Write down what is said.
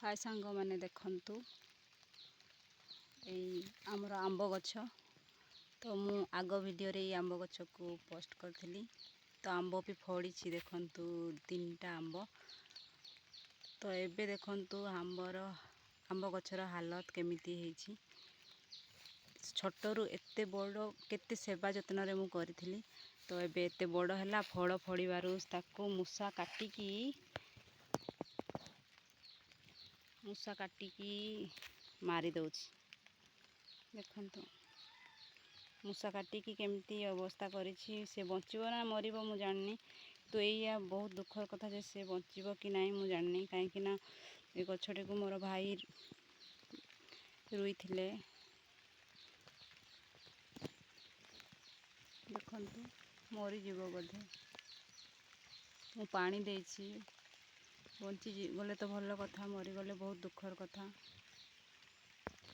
हाय सांग मैंने देखंतु आमर आंब गछ तो मु आग वीडियो रे आंब गछ को पोस्ट करथिली तो आंब भी फड़ी देखंतु 3टा आंब तो एबे देखंतु आंब गछर हालत केमिति हेछि छोटरू एते बड़ केते सेवा जत्न रे मु करथिली तो एबे एते बड़ हैला फल फड़िबारु ताको मूसा काटिकी मारी दउछि देखंतु मूसा काटिकी केमती अवस्था करिछि से बंचिबो ना मरिबो मु जाननी तो एया बहुत दुखर कथा जे से बंचिबो कि नाही मु जाननी काहे कि ना ए गछटे को मोर भाई रुइथिले देखंतु मरी जीवो बोधे मु पानी देछि बंची गले तो भल कथा मरी गले बहुत दुखर कथा।